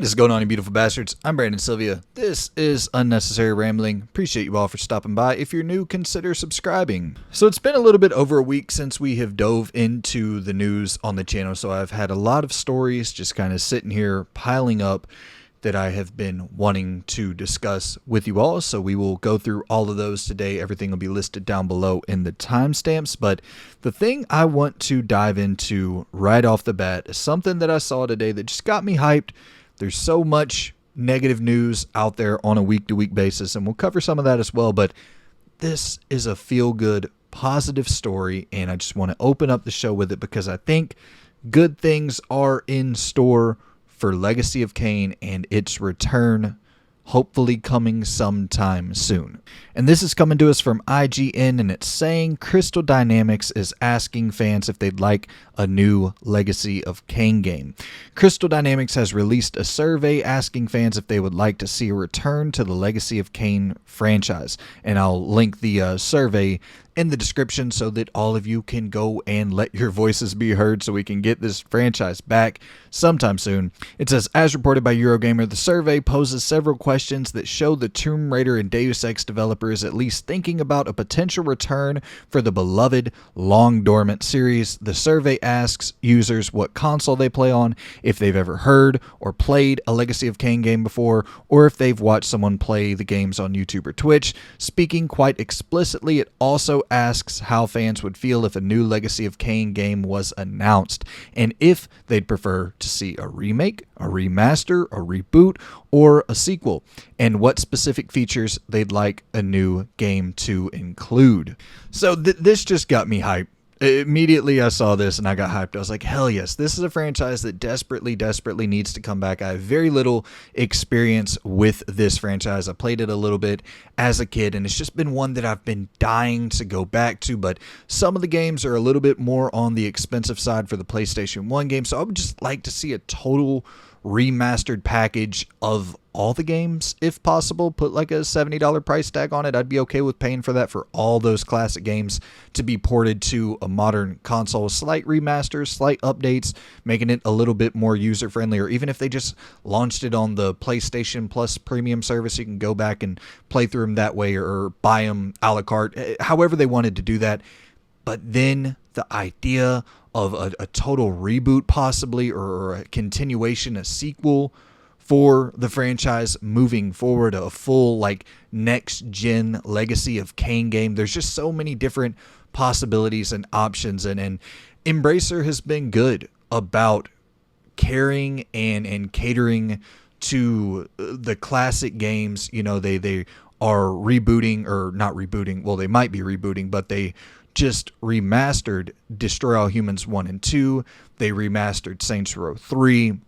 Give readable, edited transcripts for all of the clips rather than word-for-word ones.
What is going on, you beautiful bastards? I'm Brandon Sylvia. This is Unnecessary Rambling. Appreciate you all for stopping by. If you're new, consider subscribing. So it's been a little bit over a week since we have dove into the news on the channel, so I've had a lot of stories just kind of sitting here piling up that I have been wanting to discuss with you all. So we will go through all of those today. Everything will be listed down below in the timestamps. But the thing I want to dive into right off the bat is something that I saw today that just got me hyped. There's so much negative news out there on a week-to-week basis, and we'll cover some of that as well. But this is a feel-good, positive story, and I just want to open up the show with it because I think good things are in store for Legacy of Kain and its return, hopefully coming sometime soon. And this is coming to us from IGN, and it's saying Crystal Dynamics is asking fans if they'd like a new Legacy of Kain game. Crystal Dynamics has released a survey asking fans if they would like to see a return to the Legacy of Kain franchise. And I'll link the survey in the description so that all of you can go and let your voices be heard so we can get this franchise back sometime soon. It says, as reported by Eurogamer, the survey poses several questions that show the Tomb Raider and Deus Ex developers at least thinking about a potential return for the beloved, long-dormant series. The survey asks users what console they play on, if they've ever heard or played a Legacy of Kain game before, or if they've watched someone play the games on YouTube or Twitch. Speaking quite explicitly, it also asks how fans would feel if a new Legacy of Kain game was announced, and if they'd prefer to see a remake, a remaster, a reboot, or a sequel, and what specific features they'd like a new game to include. So this just got me hyped. Immediately I saw this and I got hyped. I was like, hell yes, this is a franchise that desperately needs to come back. I have very little experience with this franchise. I played it a little bit as a kid, and it's just been one that I've been dying to go back to, but some of the games are a little bit more on the expensive side for the PlayStation 1 game, so I would just like to see a total remastered package of all the games if possible. Put like a $70 price tag on it. I'd be okay with paying for that for all those classic games to be ported to a modern console. Slight remasters, slight updates, making it a little bit more user friendly, or even if they just launched it on the PlayStation Plus premium service, you can go back and play through them that way, or buy them a la carte, however they wanted to do that. But then the idea of a total reboot possibly, or a continuation, a sequel for the franchise moving forward, a full like next gen Legacy of Kain game. There's just so many different possibilities and options, and Embracer has been good about caring and catering to the classic games. You know, they are rebooting, or not rebooting, well, they might be rebooting, but they just remastered Destroy All Humans 1 and 2. They remastered Saints Row 3,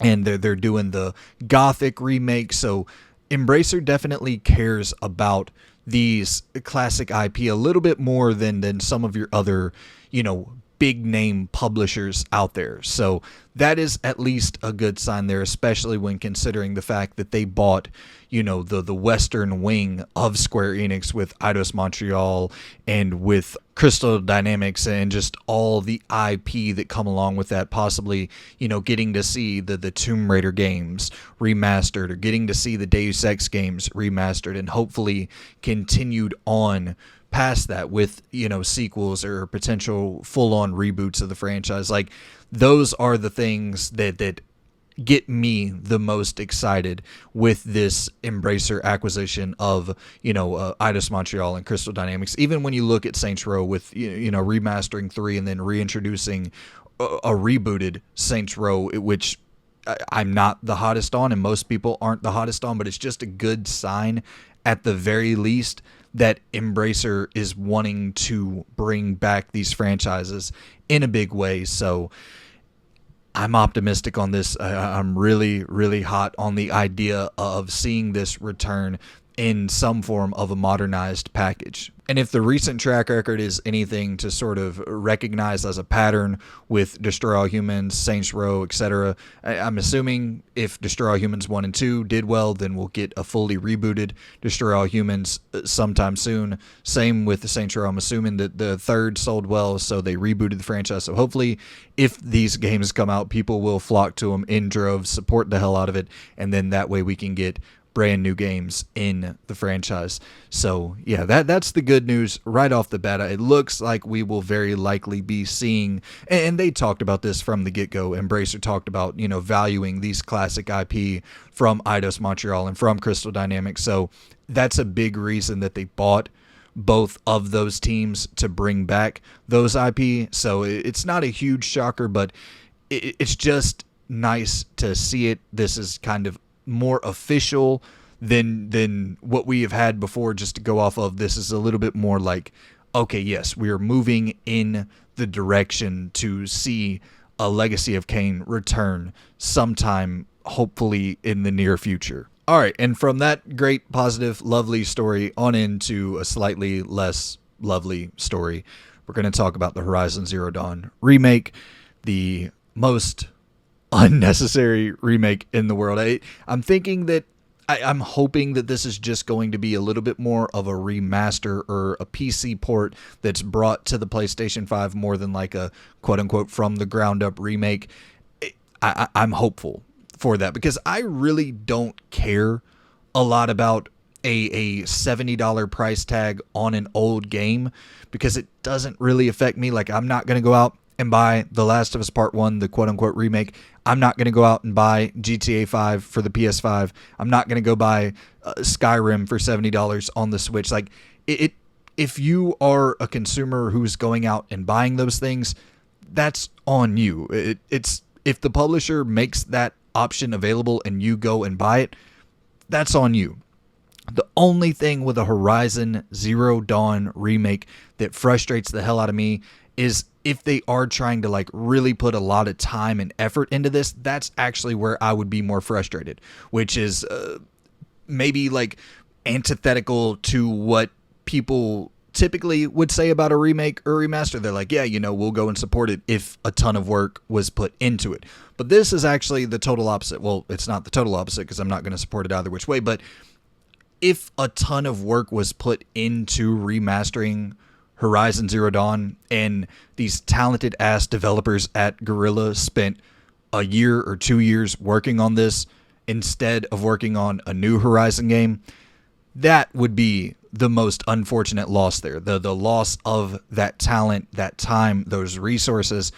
and they're doing the Gothic remake. So Embracer definitely cares about these classic IP a little bit more than some of your other, you know, big name publishers out there. So that is at least a good sign there, especially when considering the fact that they bought, you know, the western wing of Square Enix with Eidos Montreal and with Crystal Dynamics, and just all the IP that come along with that, possibly, you know, getting to see the Tomb Raider games remastered, or getting to see the Deus Ex games remastered, and hopefully continued on past that with, you know, sequels or potential full-on reboots of the franchise. Like, those are the things that get me the most excited with this Embracer acquisition of, you know, Eidos Montreal and Crystal Dynamics. Even when you look at Saints Row with, you know, remastering 3 and then reintroducing a rebooted Saints Row, which I'm not the hottest on, and most people aren't the hottest on, but it's just a good sign at the very least that Embracer is wanting to bring back these franchises in a big way. So I'm optimistic on this. I'm really hot on the idea of seeing this return in some form of a modernized package. And if the recent track record is anything to sort of recognize as a pattern with Destroy All Humans, Saints Row, etc., I'm assuming if Destroy All Humans 1 and 2 did well, then we'll get a fully rebooted Destroy All Humans sometime soon. Same with the Saints Row. I'm assuming that the third sold well, so they rebooted the franchise. So hopefully, if these games come out, people will flock to them in droves, support the hell out of it, and then that way we can get brand new games in the franchise. So yeah, that's the good news right off the bat. It looks like we will very likely be seeing, and they talked about this from the get-go. Embracer talked about, valuing these classic IP from Eidos Montreal and from Crystal Dynamics. So that's a big reason that they bought both of those teams to bring back those IP. So it's not a huge shocker, but it's just nice to see it. This is kind of more official than what we have had before. Just to go off of, this is a little bit more like, okay, yes, we are moving in the direction to see a Legacy of Kain return sometime, hopefully in the near future. All right, and from that great, positive, lovely story on into a slightly less lovely story, we're going to talk about the Horizon Zero Dawn remake, the most unnecessary remake in the world. I'm thinking that I'm hoping that this is just going to be a little bit more of a remaster or a PC port that's brought to the PlayStation 5 more than like a quote-unquote from the ground up remake. I'm hopeful for that because I really don't care a lot about a $70 price tag on an old game because it doesn't really affect me. Like, I'm not going to go out and buy The Last of Us Part 1, the quote-unquote remake. I'm not going to go out and buy GTA 5 for the PS5. I'm not going to go buy Skyrim for $70 on the Switch. Like, if you are a consumer who's going out and buying those things, that's on you. It's if the publisher makes that option available and you go and buy it, that's on you. The only thing with a Horizon Zero Dawn remake that frustrates the hell out of me is if they are trying to like really put a lot of time and effort into this. That's actually where I would be more frustrated, which is maybe like antithetical to what people typically would say about a remake or remaster. They're like, yeah, we'll go and support it if a ton of work was put into it. But this is actually the total opposite. Well, it's not the total opposite because I'm not going to support it either which way, but if a ton of work was put into remastering Horizon Zero Dawn and these talented ass developers at Guerrilla spent a year or 2 years working on this instead of working on a new Horizon game, that would be the most unfortunate loss there. The loss of that talent, that time, those resources.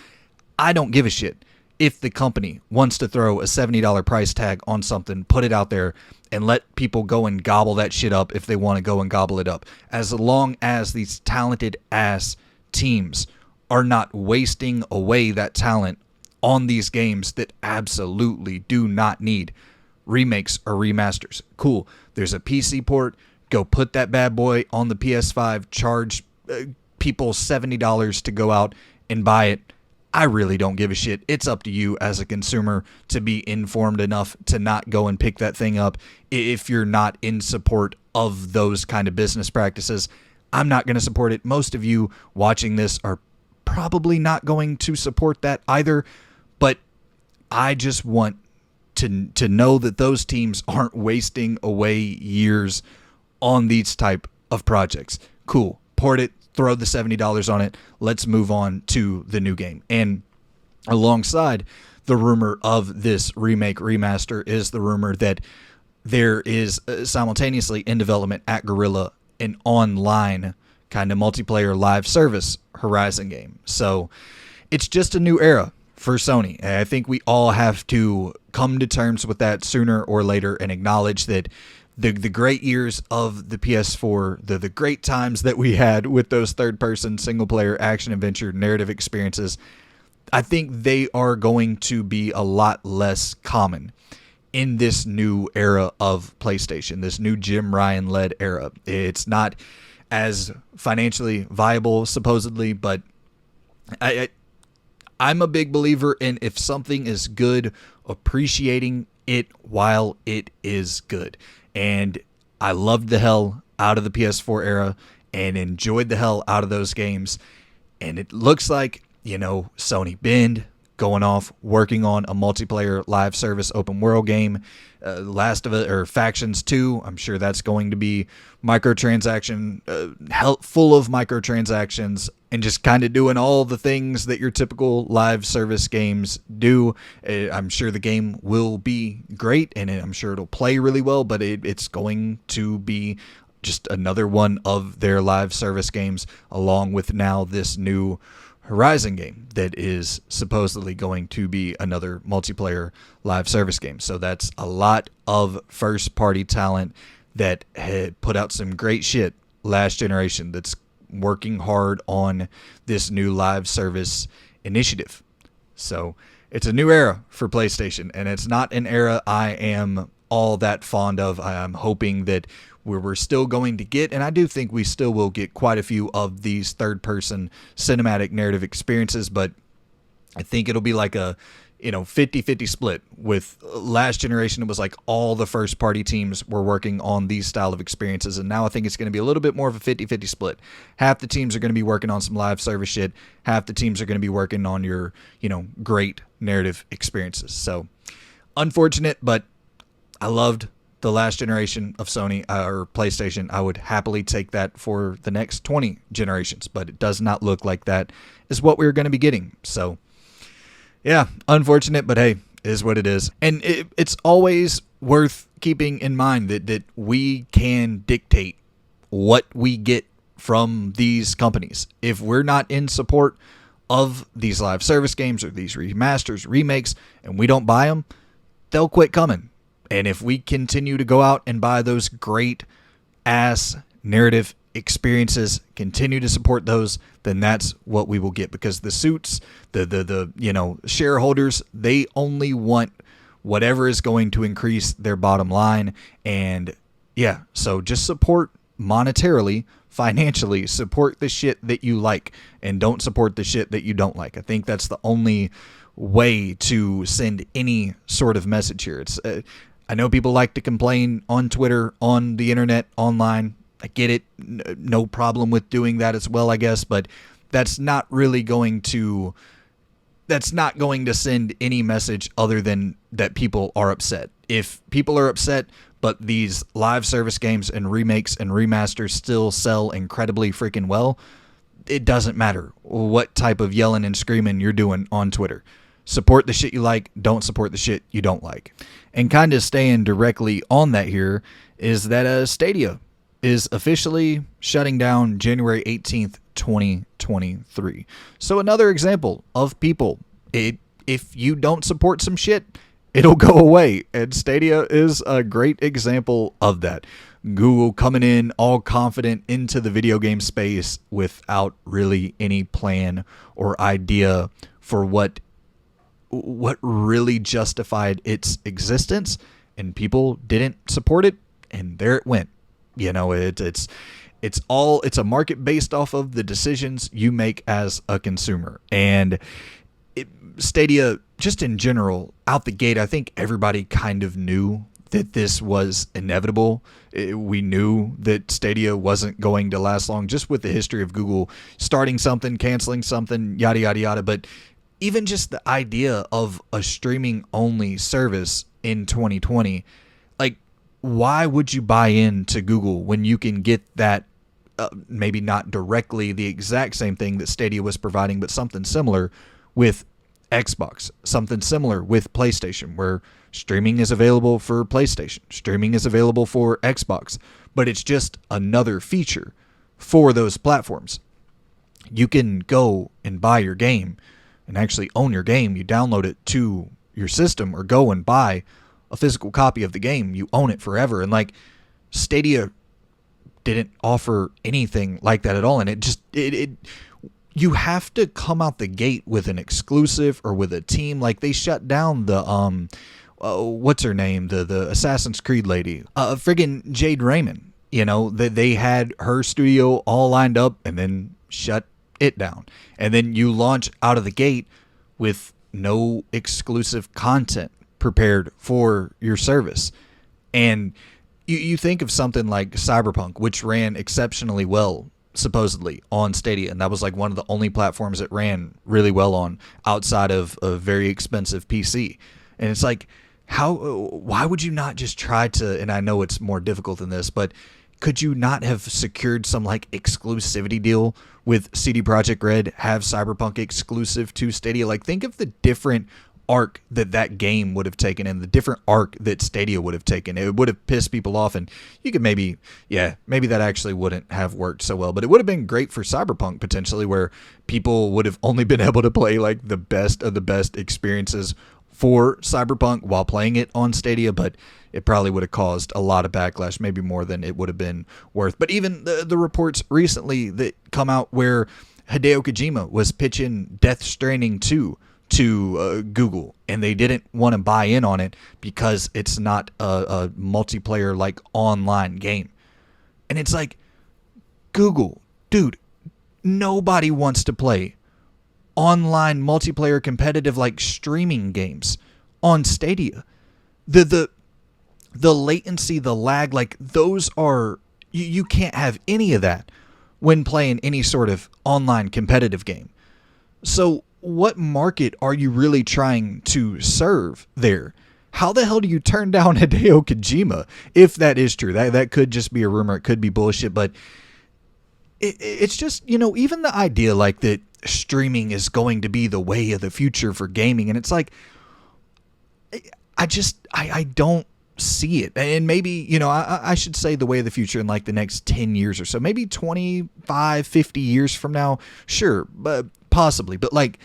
I don't give a shit if the company wants to throw a $70 price tag on something, put it out there, and let people go and gobble that shit up if they want to go and gobble it up. As long as these talented ass teams are not wasting away that talent on these games that absolutely do not need remakes or remasters. Cool. There's a PC port. Go put that bad boy on the PS5. Charge people $70 to go out and buy it. I really don't give a shit. It's up to you as a consumer to be informed enough to not go and pick that thing up if you're not in support of those kind of business practices. I'm not going to support it. Most of you watching this are probably not going to support that either, but I just want to know that those teams aren't wasting away years on these type of projects. Cool. Port it. Throw the $70 on it. Let's move on to the new game. And alongside the rumor of this remake remaster is the rumor that there is simultaneously in development at Guerrilla an online kind of multiplayer live service Horizon game. So it's just a new era for Sony. And I think we all have to come to terms with that sooner or later and acknowledge that the great years of the PS4, the great times that we had with those third-person single-player action-adventure narrative experiences, I think they are going to be a lot less common in this new era of PlayStation, this new Jim Ryan-led era. It's not as financially viable, supposedly, but I'm a big believer in if something is good, appreciating it while it is good. And I loved the hell out of the PS4 era, and enjoyed the hell out of those games. And it looks like, Sony Bend going off, working on a multiplayer live service open world game. Last of It, or Factions 2, I'm sure that's going to be full of microtransactions, and just kind of doing all the things that your typical live service games do. I'm sure the game will be great, and I'm sure it'll play really well, but it's going to be just another one of their live service games, along with now this new Horizon game that is supposedly going to be another multiplayer live service game. So that's a lot of first party talent that had put out some great shit last generation that's working hard on this new live service initiative. So it's a new era for PlayStation, and it's not an era I am all that fond of. I'm hoping that we're still going to get, and I do think we still will get, quite a few of these third-person cinematic narrative experiences, but I think it'll be like a 50-50 split. With last generation, it was like all the first-party teams were working on these style of experiences, and now I think it's going to be a little bit more of a 50-50 split. Half the teams are going to be working on some live service shit, half the teams are going to be working on your, great narrative experiences. So, unfortunate, but I loved the last generation of Sony or PlayStation. I would happily take that for the next 20 generations, but it does not look like that is what we're going to be getting. So, yeah, unfortunate, but hey, is what it is. And it's always worth keeping in mind that we can dictate what we get from these companies. If we're not in support of these live service games or these remasters, remakes, and we don't buy them, they'll quit coming. And if we continue to go out and buy those great ass narrative experiences, continue to support those, then that's what we will get. Because the suits, the shareholders, they only want whatever is going to increase their bottom line. And yeah, so just support monetarily, financially, support the shit that you like, and don't support the shit that you don't like. I think that's the only way to send any sort of message here. It's I know people like to complain on Twitter, on the internet, online. I get it. No problem with doing that as well, I guess. But that's not going to send any message other than that people are upset. If people are upset, but these live service games and remakes and remasters still sell incredibly freaking well, it doesn't matter what type of yelling and screaming you're doing on Twitter. Support the shit you like, don't support the shit you don't like. And kind of staying directly on that here is that Stadia is officially shutting down January 18th, 2023. So another example of people, if you don't support some shit, it'll go away. And Stadia is a great example of that. Google coming in all confident into the video game space without really any plan or idea for what really justified its existence, and people didn't support it, and there it went. It's a market based off of the decisions you make as a consumer. And Stadia, just in general, out the gate, I think everybody kind of knew that this was inevitable. We knew that Stadia wasn't going to last long, just with the history of Google starting something, canceling something, yada, yada, yada. But even just the idea of a streaming-only service in 2020, like, why would you buy into Google when you can get that, maybe not directly the exact same thing that Stadia was providing, but something similar with Xbox, something similar with PlayStation, where streaming is available for PlayStation, streaming is available for Xbox, but it's just another feature for those platforms. You can go and buy your game and actually own your game. You download it to your system or go and buy a physical copy of the game. You own it forever. And like, Stadia didn't offer anything like that at all. And it you have to come out the gate with an exclusive or with a team. Like, they shut down the what's her name, the Assassin's Creed lady, friggin' Jade Raymond. They had her studio all lined up and then shut it down. And then you launch out of the gate with no exclusive content prepared for your service. And you think of something like Cyberpunk, which ran exceptionally well supposedly on Stadia, and that was like one of the only platforms it ran really well on outside of a very expensive PC. And it's like, why would you not just try to, and I know it's more difficult than this, but could you not have secured some like exclusivity deal with CD Projekt Red, have Cyberpunk exclusive to Stadia? Like, think of the different arc that game would have taken and the different arc that Stadia would have taken. It would have pissed people off, and you could maybe that actually wouldn't have worked so well, but it would have been great for Cyberpunk potentially, where people would have only been able to play like the best of the best experiences for Cyberpunk while playing it on Stadia, but it probably would have caused a lot of backlash, maybe more than it would have been worth. But even the reports recently that come out where Hideo Kojima was pitching Death Stranding 2 to Google, and they didn't want to buy in on it because it's not a multiplayer like online game. And it's like, Google, dude, nobody wants to play online multiplayer competitive like streaming games on Stadia. The latency, the lag, like those are, you can't have any of that when playing any sort of online competitive game. So what market are you really trying to serve there? How the hell do you turn down Hideo Kojima if that is true? That could just be a rumor. It could be bullshit, but it's just, even the idea like that streaming is going to be the way of the future for gaming, and it's like, I don't see it. And maybe, I should say the way of the future in like the next 10 years or so, maybe 25, 50 years from now, sure, but possibly. But like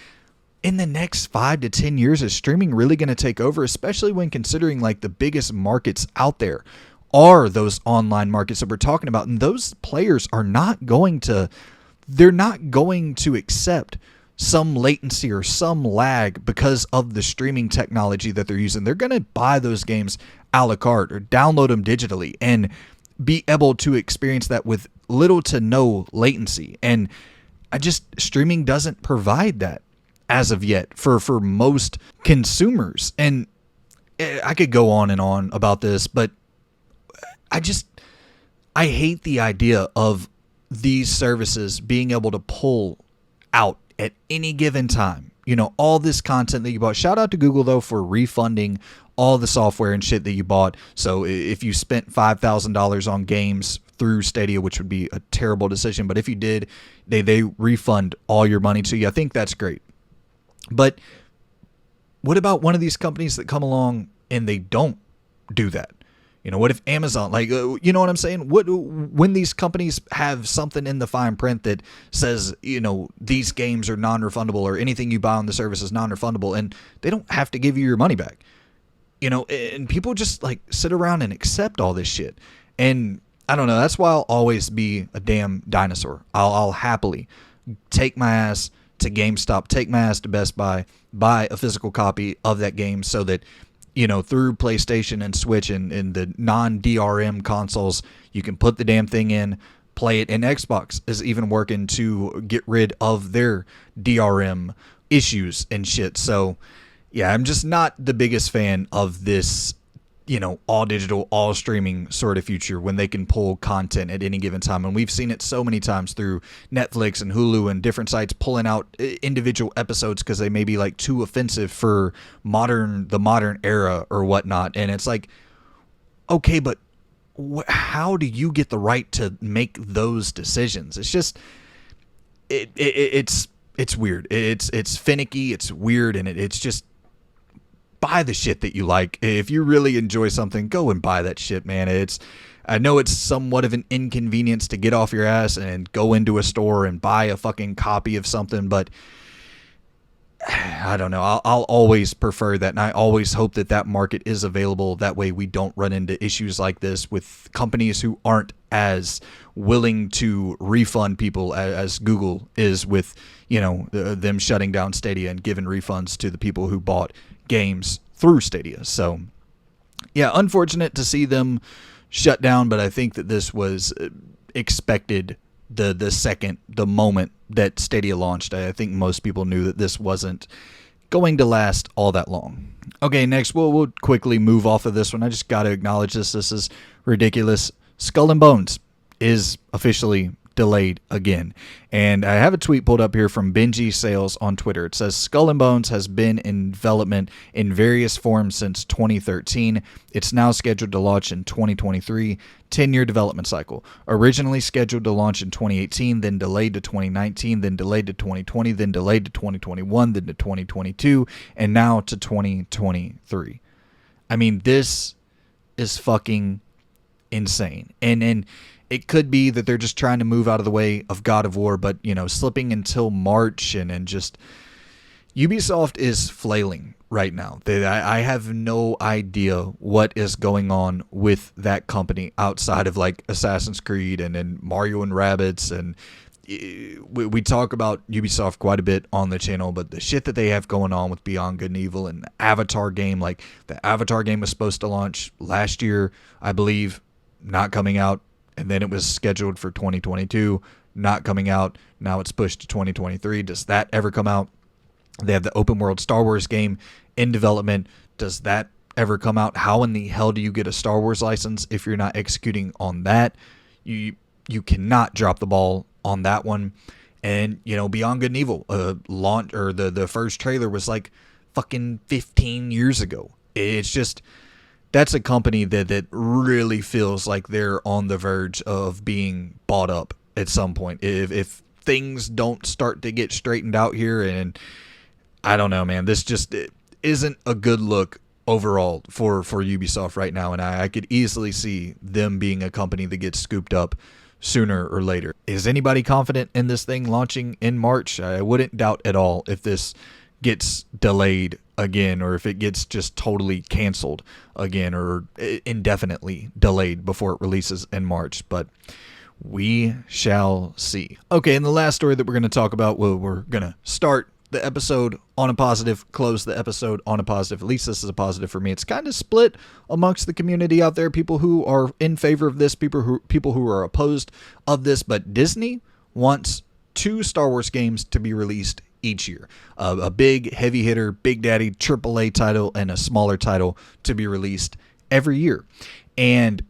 in the next 5 to 10 years, is streaming really going to take over, especially when considering like the biggest markets out there are those online markets that we're talking about. And those players are not going to accept some latency or some lag because of the streaming technology that they're using. They're going to buy those games a la carte or download them digitally and be able to experience that with little to no latency. And streaming doesn't provide that as of yet for most consumers. And I could go on and on about this, but I hate the idea of these services being able to pull out at any given time, all this content that you bought. Shout out to Google though for refunding all the software and shit that you bought. So if you spent $5,000 on games through Stadia, which would be a terrible decision, but if you did, they refund all your money to you. I think that's great. But what about one of these companies that come along and they don't do that? What if Amazon, like, you know what I'm saying? When these companies have something in the fine print that says, these games are non-refundable or anything you buy on the service is non-refundable, and they don't have to give you your money back, and people just like sit around and accept all this shit. And I don't know. That's why I'll always be a damn dinosaur. I'll happily take my ass to GameStop, take my ass to Best Buy, buy a physical copy of that game so that, through PlayStation and Switch and the non-DRM consoles, you can put the damn thing in, play it. And Xbox is even working to get rid of their DRM issues and shit. So, yeah, I'm just not the biggest fan of this, all digital, all streaming sort of future when they can pull content at any given time. And we've seen it so many times through Netflix and Hulu and different sites pulling out individual episodes because they may be like too offensive for the modern era or whatnot. And it's like, okay, but how do you get the right to make those decisions? It's just, it's weird. It's finicky. It's weird. And it's just, buy the shit that you like. If you really enjoy something, go and buy that shit, man. I know it's somewhat of an inconvenience to get off your ass and go into a store and buy a fucking copy of something, but I don't know. I'll always prefer that, and I always hope that market is available. That way we don't run into issues like this with companies who aren't as willing to refund people as Google is with, them shutting down Stadia and giving refunds to the people who bought games through Stadia. So, yeah, unfortunate to see them shut down, but I think that this was expected the moment that Stadia launched. I think most people knew that this wasn't going to last all that long. Okay, next, we'll quickly move off of this one. I just got to acknowledge this. This is ridiculous. Skull and Bones is officially delayed again. And I have a tweet pulled up here from Benji Sales on Twitter. It says Skull and Bones has been in development in various forms since 2013. It's now scheduled to launch in 2023. 10-year development cycle. Originally scheduled to launch in 2018, then delayed to 2019, then delayed to 2020, then delayed to 2021, then to 2022, and now to 2023. I mean, this is fucking insane. And it could be that they're just trying to move out of the way of God of War, but, slipping until March and just... Ubisoft is flailing right now. I have no idea what is going on with that company outside of like Assassin's Creed and Mario and Rabbids. And we talk about Ubisoft quite a bit on the channel, but the shit that they have going on with Beyond Good and Evil and the Avatar game, like the Avatar game was supposed to launch last year, I believe, not coming out. And then it was scheduled for 2022, not coming out. Now it's pushed to 2023. Does that ever come out? They have the open world Star Wars game in development. Does that ever come out? How in the hell do you get a Star Wars license if you're not executing on that? You cannot drop the ball on that one. And, Beyond Good and Evil, launch, or the first trailer was like fucking 15 years ago. It's just... That's a company that really feels like they're on the verge of being bought up at some point. If things don't start to get straightened out here, and I don't know, man, this just isn't a good look overall for Ubisoft right now. And I could easily see them being a company that gets scooped up sooner or later. Is anybody confident in this thing launching in March? I wouldn't doubt at all if this gets delayed again, or if it gets just totally canceled again, or indefinitely delayed before it releases in March. But we shall see. Okay, and the last story that we're going to talk about, well, we're going to start the episode on a positive, close the episode on a positive. At least this is a positive for me. It's kind of split amongst the community out there, people who are in favor of this, people who are opposed of this. But Disney wants 2 Star Wars games to be released each year. A big heavy hitter, Big Daddy AAA title, and a smaller title to be released every year. And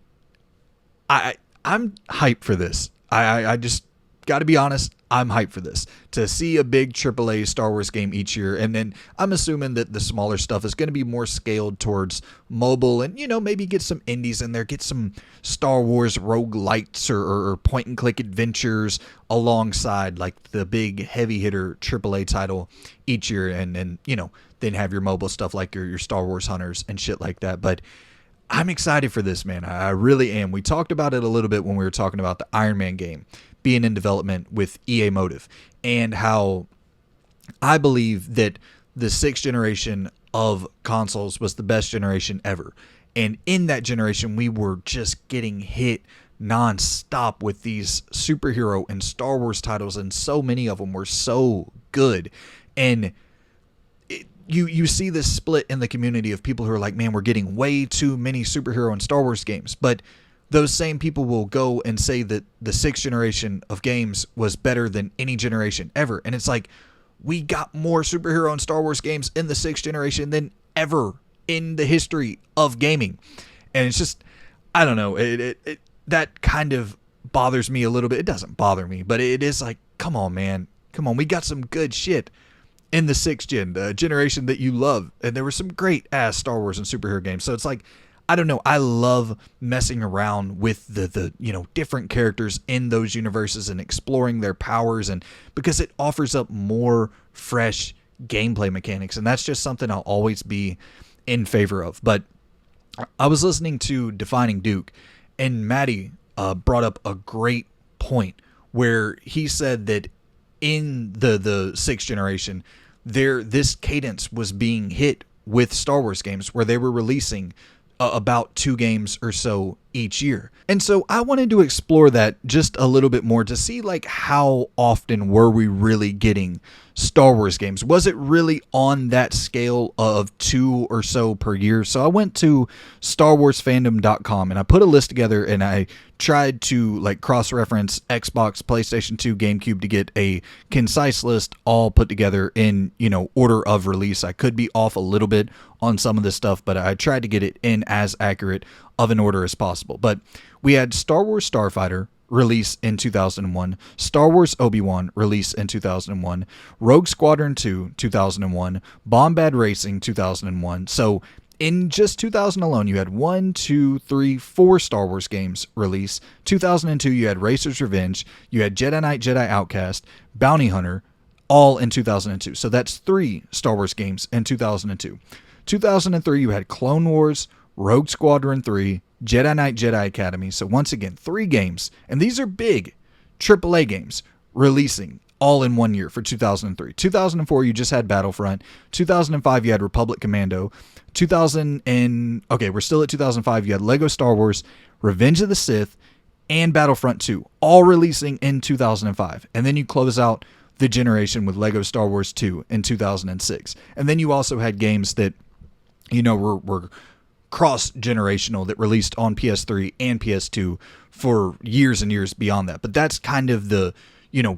I'm hyped for this. I just got to be honest, I'm hyped for this. To see a big AAA Star Wars game each year, and then I'm assuming that the smaller stuff is going to be more scaled towards mobile, and, maybe get some indies in there, get some Star Wars roguelites or point-and-click adventures alongside, like, the big heavy hitter AAA title each year, and then have your mobile stuff like your Star Wars Hunters and shit like that. But I'm excited for this, man. I really am. We talked about it a little bit when we were talking about the Iron Man game being in development with EA Motive, and how I believe that the 6th generation of consoles was the best generation ever. And in that generation, we were just getting hit nonstop with these superhero and Star Wars titles, and so many of them were so good. And you see this split in the community of people who are like, man, we're getting way too many superhero and Star Wars games. But those same people will go and say that the 6th generation of games was better than any generation ever. And it's like, we got more superhero and Star Wars games in the 6th generation than ever in the history of gaming. And it's just, I don't know, it that kind of bothers me a little bit. It doesn't bother me, but it is like, come on, man. Come on, we got some good shit in the 6th gen, the generation that you love. And there were some great ass Star Wars and superhero games. So it's like, I don't know. I love messing around with the different characters in those universes and exploring their powers, and because it offers up more fresh gameplay mechanics, and that's just something I'll always be in favor of. But I was listening to Defining Duke, and Maddie brought up a great point where he said that in the 6th generation, this cadence was being hit with Star Wars games where they were releasing about 2 games or so each year. And so I wanted to explore that just a little bit more to see, like, how often were we really getting Star Wars games? Was it really on that scale of 2 or so per year? So I went to StarWarsFandom.com and I put a list together, and I tried to like cross-reference Xbox, PlayStation 2, GameCube to get a concise list all put together in, order of release. I could be off a little bit on some of this stuff, but I tried to get it in as accurate of an order as possible. But we had Star Wars Starfighter release in 2001, Star Wars Obi-Wan, release in 2001, Rogue Squadron 2, 2001, Bombad Racing, 2001. So in just 2000 alone, you had 4 Star Wars games release. 2002, you had Racer's Revenge, you had Jedi Knight, Jedi Outcast, Bounty Hunter, all in 2002. So that's 3 Star Wars games in 2002. 2003, you had Clone Wars, Rogue Squadron 3, Jedi Knight, Jedi Academy. So once again, 3 games, and these are big AAA games releasing all in 1 year for 2003. 2004, you just had Battlefront. 2005, you had Republic Commando. We're still at 2005. You had Lego Star Wars, Revenge of the Sith, and Battlefront 2, all releasing in 2005. And then you close out the generation with Lego Star Wars 2 in 2006. And then you also had games that, were cross-generational that released on PS3 and PS2 for years and years beyond that. But that's kind of the,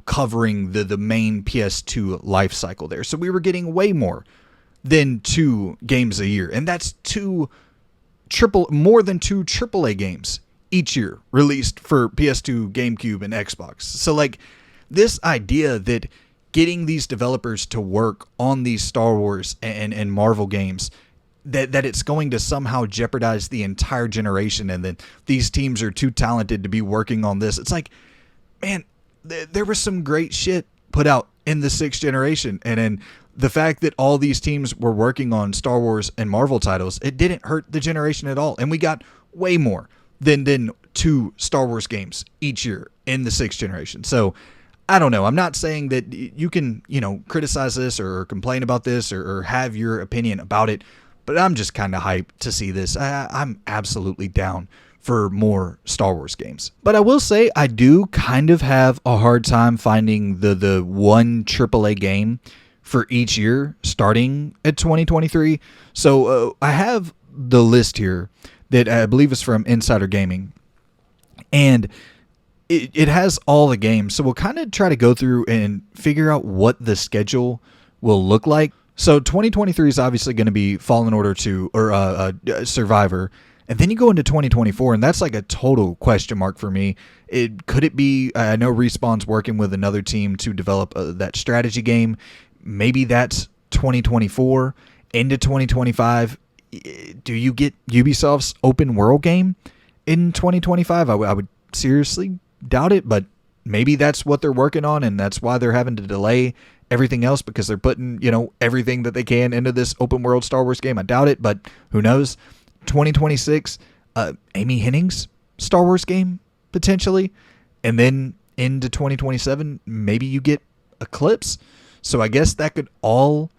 covering the main PS2 life cycle there. So we were getting way more than 2 games a year. And that's more than 2 AAA games each year released for PS2, GameCube, and Xbox. So this idea that getting these developers to work on these Star Wars and Marvel games, that it's going to somehow jeopardize the entire generation, and that these teams are too talented to be working on this. It's like, man, there was some great shit put out in the 6th generation, and then the fact that all these teams were working on Star Wars and Marvel titles, it didn't hurt the generation at all, and we got way more than 2 Star Wars games each year in the 6th generation. So I don't know. I'm not saying that you can, criticize this or complain about this or have your opinion about it, but I'm just kind of hyped to see this. I'm absolutely down for more Star Wars games. But I will say I do kind of have a hard time finding the one AAA game for each year starting at 2023. So I have the list here that I believe is from Insider Gaming. And it has all the games. So we'll kind of try to go through and figure out what the schedule will look like. So 2023 is obviously going to be Fallen Order 2 or Survivor. And then you go into 2024, and that's like a total question mark for me. Could it be, I know Respawn's working with another team to develop that strategy game. Maybe that's 2024 into 2025. Do you get Ubisoft's open world game in 2025? I would seriously doubt it, but maybe that's what they're working on, and that's why they're having to delay everything else, because they're putting, everything that they can into this open world Star Wars game. I doubt it, but who knows? 2026, Amy Hennig's Star Wars game, potentially. And then into 2027, maybe you get Eclipse. So I guess that could all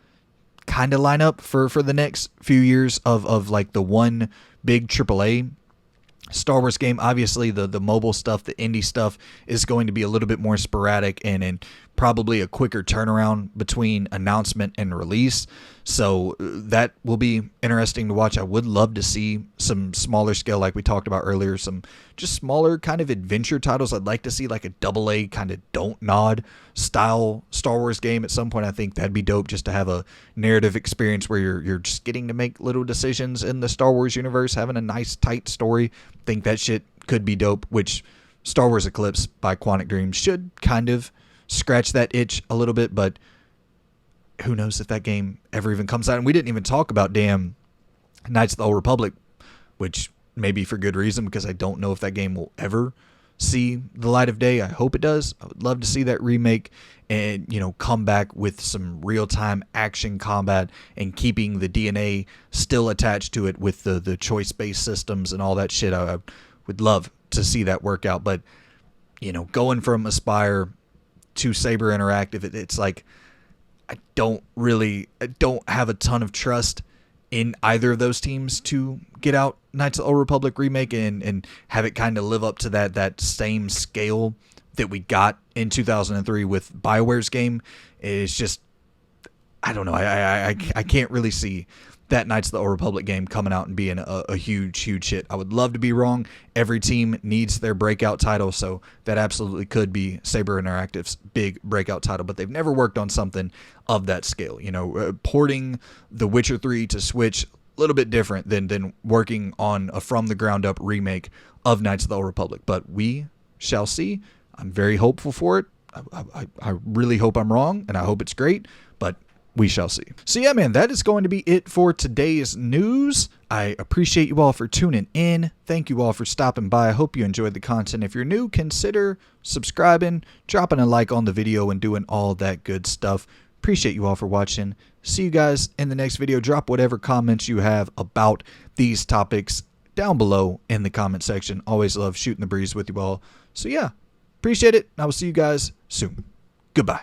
kind of line up for the next few years of like the one big AAA Star Wars game. Obviously, the mobile stuff, the indie stuff is going to be a little bit more sporadic and probably a quicker turnaround between announcement and release. So that will be interesting to watch. I would love to see some smaller scale, like we talked about earlier, some just smaller kind of adventure titles. I'd like to see like a AA kind of don't nod style Star Wars game at some point. I think that'd be dope, just to have a narrative experience where you're just getting to make little decisions in the Star Wars universe, having a nice tight story. Think that shit could be dope, which Star Wars Eclipse by Quantic Dream should kind of scratch that itch a little bit, but who knows if that game ever even comes out. And we didn't even talk about damn Knights of the Old Republic, which may be for good reason, because I don't know if that game will ever see the light of day. I hope it does. I would love to see that remake and, come back with some real-time action combat and keeping the DNA still attached to it with the choice-based systems and all that shit. I would love to see that work out. But, going from Aspire to Saber Interactive, it's like I don't have a ton of trust in either of those teams to get out Knights of the Old Republic remake and have it kind of live up to that same scale that we got in 2003 with BioWare's game. It's just, I don't know. I can't really see that Knights of the Old Republic game coming out and being a huge hit. I would love to be wrong. Every team needs their breakout title, so that absolutely could be Saber Interactive's big breakout title, but they've never worked on something of that scale. Porting The Witcher 3 to Switch, a little bit different than working on a from the ground up remake of Knights of the Old Republic, but we shall see. I'm very hopeful for it. I really hope I'm wrong, and I hope it's great, but we shall see. So yeah, man, that is going to be it for today's news. I appreciate you all for tuning in. Thank you all for stopping by. I hope you enjoyed the content. If you're new, consider subscribing, dropping a like on the video, and doing all that good stuff. Appreciate you all for watching. See you guys in the next video. Drop whatever comments you have about these topics down below in the comment section. Always love shooting the breeze with you all. So yeah, appreciate it. I will see you guys soon. Goodbye.